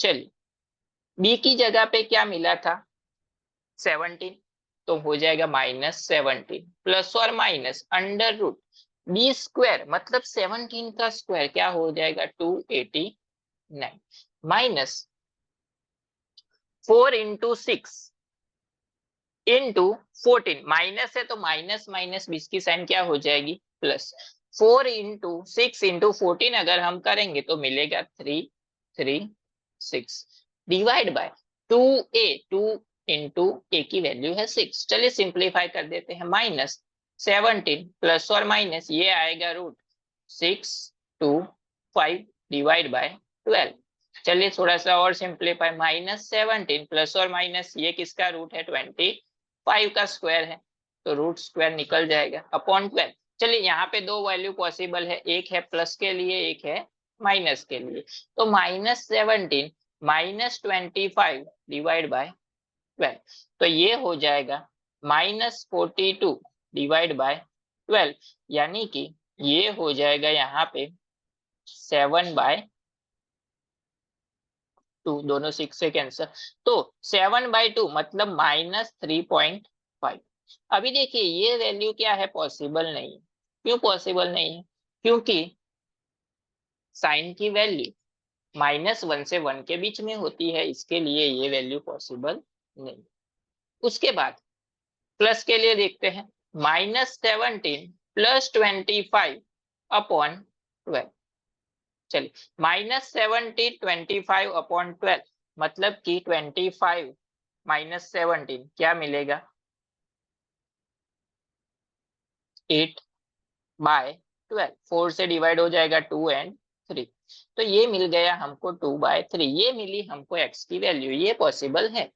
चलिए बी की जगह पे क्या मिला था 17, तो हो जाएगा -17 प्लस और minus under root b square मतलब 17 का स्क्वायर क्या हो जाएगा 289 माइनस 4 इंटू 6 इंटू 14 माइनस है तो माइनस माइनस 20 की साइन क्या हो जाएगी प्लस 4 इंटू 6 इंटू 14 अगर हम करेंगे तो मिलेगा 336 डिवाइड बाय 2a 2 इंटू ए की वैल्यू है 6। चलिए सिंप्लीफाई कर देते हैं -17 प्लस और माइनस ये आएगा √625 डिवाइड बाय 12। चलिए थोड़ा सा और सिंप्लीफाई -17 प्लस और माइनस ये किसका रूट है 25 का स्क्वायर है तो रूट स्क्वायर निकल जाएगा अपॉन 12। चलिए यहाँ पे दो वैल्यू पॉसिबल है, एक है प्लस के लिए एक है माइनस के लिए, तो -17 -25 डिवाइड बाय 12 तो ये हो जाएगा -42 डिवाइड बाय 12 यानी कि ये हो जाएगा यहाँ पे 7/2 दोनों 6 से कैंसर तो 7/2 मतलब -3.5। अभी देखिए ये वैल्यू क्या है पॉसिबल नहीं है। क्यों पॉसिबल नहीं है? क्योंकि साइन की वैल्यू -1 से 1 के बीच में होती है, इसके लिए ये वैल्यू पॉसिबल नहीं। उसके बाद प्लस के लिए देखते हैं -17 प्लस 25 अपॉन 12। चलिए -17 25 अपॉन 12 मतलब कि 25 -17 क्या मिलेगा 8/12 4 से डिवाइड हो जाएगा 2 एंड 3 तो ये मिल गया हमको 2/3 ये मिली हमको x की वैल्यू, ये पॉसिबल है।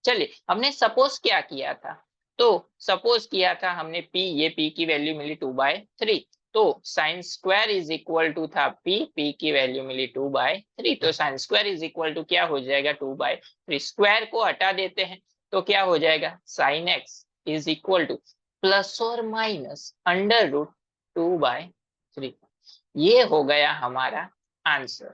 चलिए हमने सपोज क्या किया था, तो सपोज किया था हमने p, ये p की वैल्यू मिली 2/3 तो sine square is equal to था p की वैल्यू मिली 2/3 तो sine square is equal to क्या हो जाएगा 2/3 स्क्वायर को हटा देते हैं तो क्या हो जाएगा sine x is equal to plus और माइनस अंडर रूट 2/3। ये हो गया हमारा आंसर।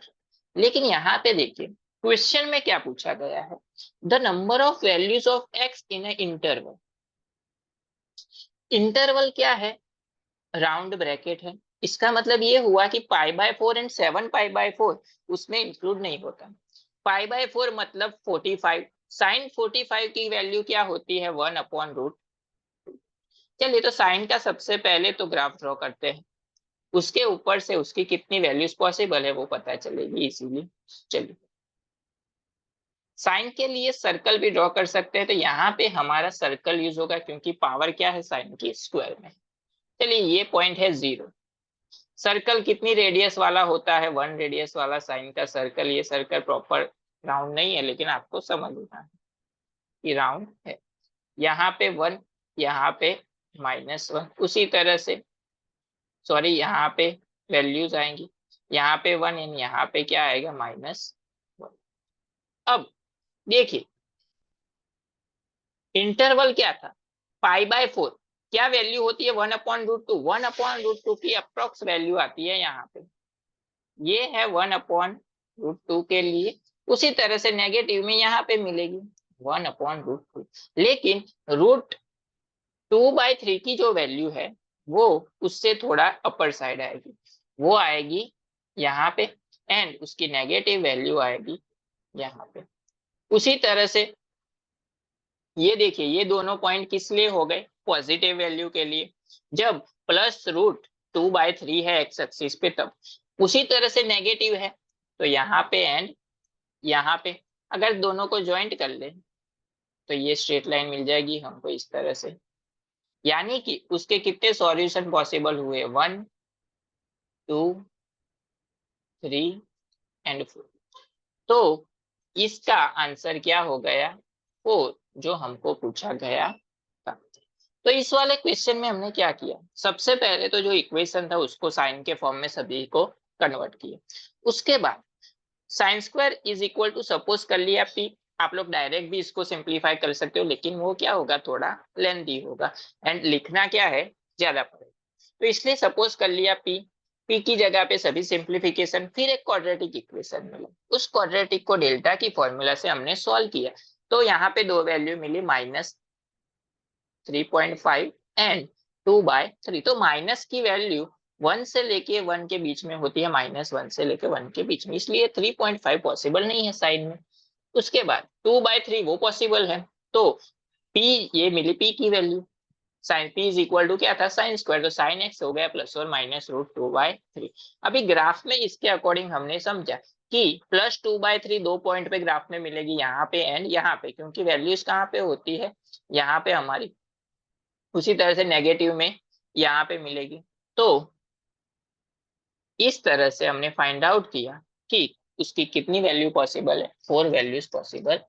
लेकिन यहाँ पे देखिए क्वेश्चन में क्या पूछा गया है, the number of values of x in A interval. Interval क्या है राउंड ब्रैकेट है, इसका मतलब ये हुआ कि π/4 एंड 7π/4 उसमें इंक्लूड नहीं होता। π/4 मतलब 45 साइन 45 की वैल्यू क्या होती है 1/√। चलिए तो साइन का सबसे पहले तो ग्राफ ड्रॉ करते हैं, उसके ऊपर से उसकी कितनी वैल्यूज पॉसिबल है वो पता चलेगी इसीलिए। चलिए साइन के लिए सर्कल भी ड्रॉ कर सकते हैं, तो यहाँ पे हमारा सर्कल यूज होगा क्योंकि पावर क्या है साइन की स्क्वायर में। चलिए ये पॉइंट है 0। सर्कल कितनी रेडियस वाला होता है 1 रेडियस वाला साइन का सर्कल। ये सर्कल प्रॉपर राउंड नहीं है लेकिन आपको समझना है कि राउंड है। यहाँ पे 1 यहाँ पे -1 उसी तरह से सॉरी यहाँ पे वैल्यूज आएंगी, यहाँ पे 1 एंड यहाँ पे क्या आएगा -1। अब देखिए इंटरवल क्या था π/4 क्या वैल्यू होती है 1/√2 1/√2 की अप्रोक्स वैल्यू आती है यहाँ पे, ये है 1/√2 के लिए। उसी तरह से नेगेटिव में यहाँ पे मिलेगी 1/√2 लेकिन √2/3 की जो वैल्यू है वो उससे थोड़ा अपर साइड आएगी, वो आएगी यहाँ पे एंड उसकी नेगेटिव वैल्यू आएगी यहाँ पे। उसी तरह से ये देखिए ये दोनों पॉइंट किस लिए हो गए पॉजिटिव वैल्यू के लिए, जब +√2/3 है एक्स एक्सिस पे तब। उसी तरह से नेगेटिव है तो यहाँ पे एंड यहाँ पे अगर दोनों को ज्वाइंट कर ले तो ये स्ट्रेट लाइन मिल जाएगी हमको इस तरह से। यानी कि उसके कितने सॉल्यूशन पॉसिबल हुए 1 2 3 एंड 4। तो इसका आंसर क्या हो गया 4 जो हमको पूछा गया था। तो इस वाले क्वेश्चन में हमने क्या किया, सबसे पहले तो जो इक्वेशन था उसको साइन के फॉर्म में सभी को कन्वर्ट किया। उसके बाद sine square is equal to suppose कर लिया p, आप लोग डायरेक्ट भी इसको सिंप्लीफाई कर सकते हो लेकिन वो क्या होगा थोड़ा लेंथी होगा एंड लिखना क्या है ज्यादा पड़ेगा, तो इसलिए सपोज कर लिया p पी की जगह पे सभी सिंप्लीफिकेशन, फिर एक क्वाड्रेटिक इक्वेशन मिला, उस क्वाड्रेटिक को डेल्टा की फॉर्मूला से हमने सॉल्व किया, तो यहाँ पे दो वैल्यू मिली -3.5 एंड 2/3। तो माइनस की वैल्यू 1 से लेके 1 के बीच में होती है, -1 से लेके 1 के बीच में, इसलिए 3.5 पॉसिबल नहीं है साइड में। उसके बाद 2/3 वो पॉसिबल है, तो पी ये मिली पी की value, sine p is equal to क्या था, साइन स्क्वायर, तो साइन एक्स हो गया +or -√2/3। अभी ग्राफ में इसके अकॉर्डिंग हमने समझा कि +2/3 दो पॉइंट पे ग्राफ में मिलेगी, यहाँ पे एंड यहाँ पे, क्योंकि वैल्यूज कहाँ पे होती है, यहाँ पे हमारी, उसी तरह से नेगेटिव में यहाँ पे मिलेगी। तो इस तरह से हमने फाइंड आउट किया कि उसकी कितनी वैल्यू पॉसिबल है, 4 वैल्यूज पॉसिबल